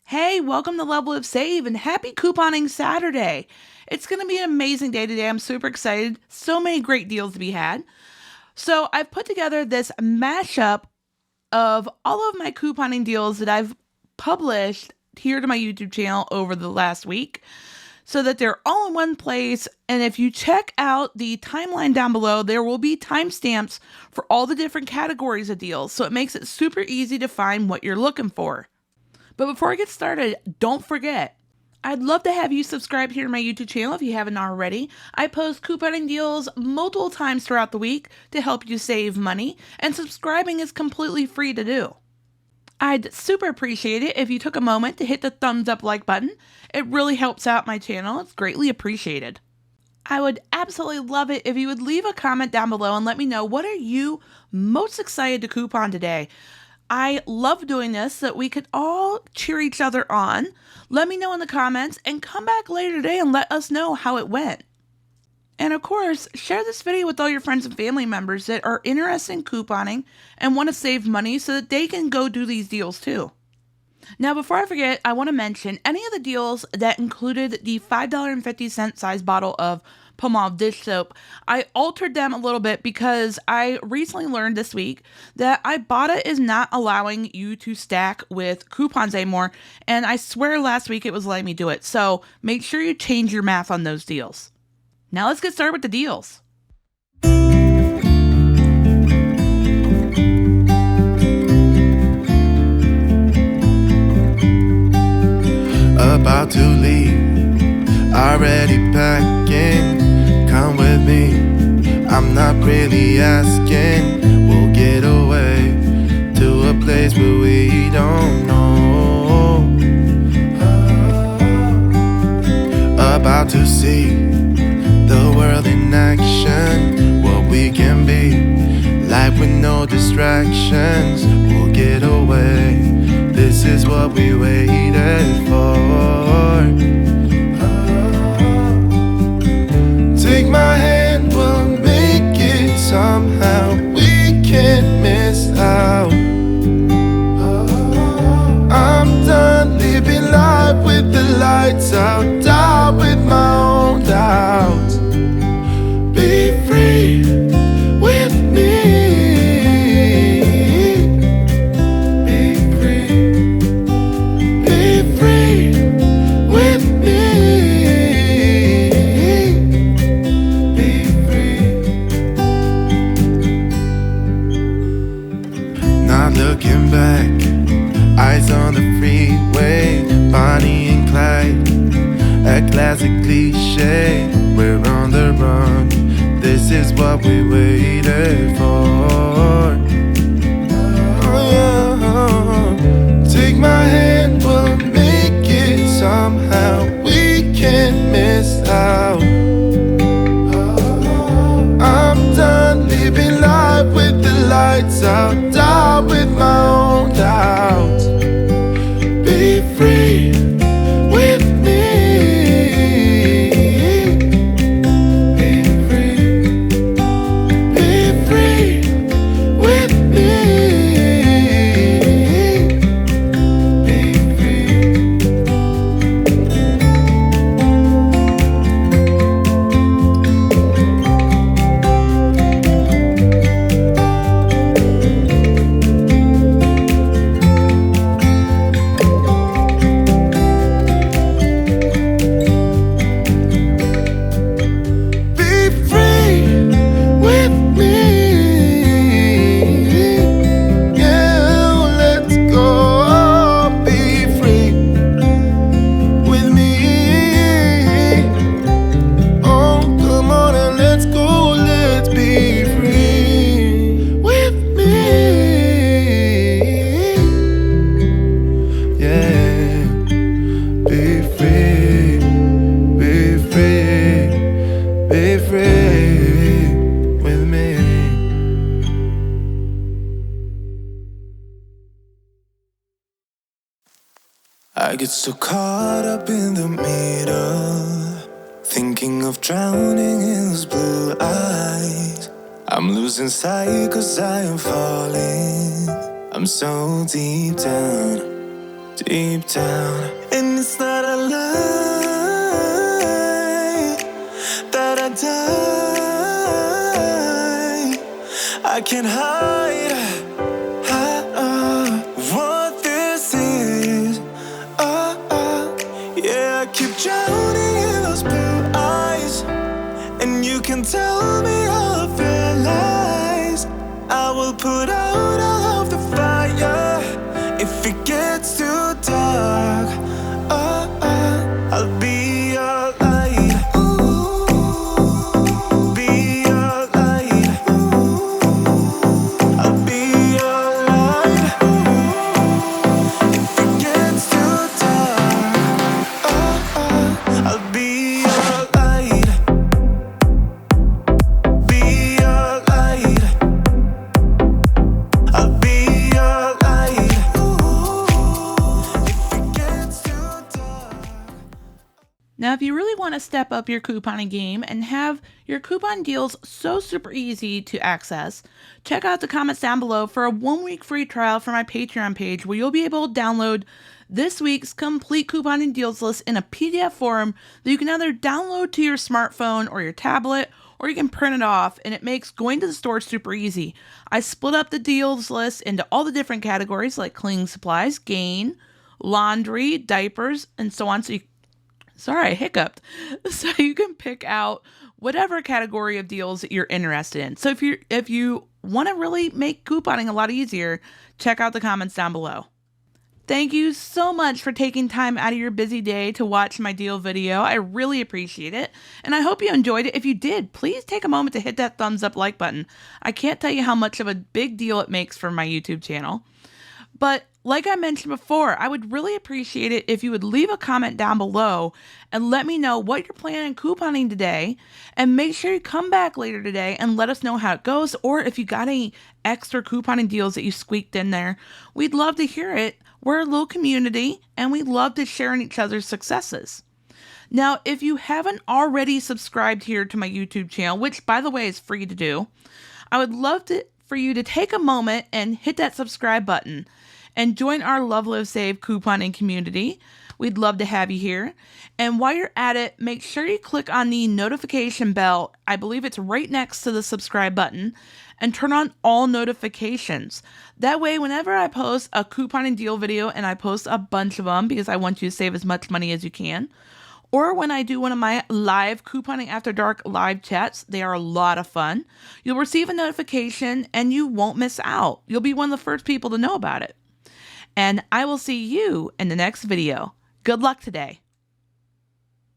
Hey, welcome to LoveLiveSave and happy couponing Saturday. It's going to be an amazing day today. I'm super excited. So many great deals to be had. So I've put together this mashup of all of my couponing deals that I've published here to my YouTube channel over the last week so that they're all in one place. And if you check out the timeline down below, there will be timestamps for all the different categories of deals. So it makes it super easy to find what you're looking for. But before I get started, don't forget, I'd love to have you subscribe here to my YouTube channel if you haven't already. I post couponing deals multiple times throughout the week to help you save money, and subscribing is completely free to do. I'd super appreciate it if you took a moment to hit the thumbs up like button. It really helps out my channel. It's greatly appreciated. I would absolutely love it if you would leave a comment down below and let me know, what are you most excited to coupon today? I love doing this so that we could all cheer each other on. Let me know in the comments and come back later today and let us know how it went. And of course, share this video with all your friends and family members that are interested in couponing and want to save money so that they can go do these deals too. Now, before I forget, I want to mention any of the deals that included the $5.50 size bottle of Palmolive dish soap. I altered them a little bit because I recently learned this week that Ibotta is not allowing you to stack with coupons anymore, and I swear last week it was letting me do it. So make sure you change your math on those deals. Now let's get started with the deals. About to leave, already packing. Come with me, I'm not really asking. We'll get away to a place where we don't know. About to see the world in action, what we can be, life with no distractions. We'll get away, this is what we waited for. Take my hand, we'll make it somehow. We can't miss out. I'm done living life with the lights out, die with my own doubts. Be free with me. Looking back, eyes on the freeway, Bonnie and Clyde, a classic cliche. We're on the run, this is what we waited for. Oh, yeah. Take my hand, we'll make it somehow. We can't miss out. I'm done living life with the lights out, die with my own doubts. Be free with me. Be free. Be free with me. Be free. I get so caught up in the middle, thinking of drowning in those blue eyes. I'm losing sight 'cause I am falling, I'm so deep down. deep down. And it's not a lie that I die. I can't hide what this is. Yeah, I keep drowning in those blue eyes, and you can tell me all of your lies. I will put out all of the fire if it gets too dark. I'll be your light. Be your light. I'll be your light. If it gets too dark, I'll be your light. Be your light. I'll be your light. If it gets too dark. Now, if you really want to step up your couponing game and have your coupon deals so super easy to access, check out the comments down below for a 1-week free trial for my Patreon page where you'll be able to download this week's complete couponing deals list in a PDF form that you can either download to your smartphone or your tablet, or you can print it off, and it makes going to the store super easy. I split up the deals list into all the different categories like cleaning supplies, gain, laundry, diapers, and so on. Sorry, I hiccuped. So you can pick out whatever category of deals that you're interested in. So if you want to really make couponing a lot easier, check out the comments down below. Thank you so much for taking time out of your busy day to watch my deal video. I really appreciate it, and I hope you enjoyed it. If you did, please take a moment to hit that thumbs up like button. I can't tell you how much of a big deal it makes for my YouTube channel. But like I mentioned before, I would really appreciate it if you would leave a comment down below and let me know what you're planning on couponing today, and make sure you come back later today and let us know how it goes, or if you got any extra couponing deals that you squeaked in there. We'd love to hear it. We're a little community, and we love to share in each other's successes. Now, if you haven't already subscribed here to my YouTube channel, which by the way is free to do, I would love for you to take a moment and hit that subscribe button and join our LoveLiveSave couponing community. We'd love to have you here. And while you're at it, make sure you click on the notification bell. I believe it's right next to the subscribe button, and turn on all notifications. That way, whenever I post a couponing deal video, and I post a bunch of them because I want you to save as much money as you can, or when I do one of my live couponing after dark live chats, they are a lot of fun. You'll receive a notification and you won't miss out. You'll be one of the first people to know about it. And I will see you in the next video. Good luck today.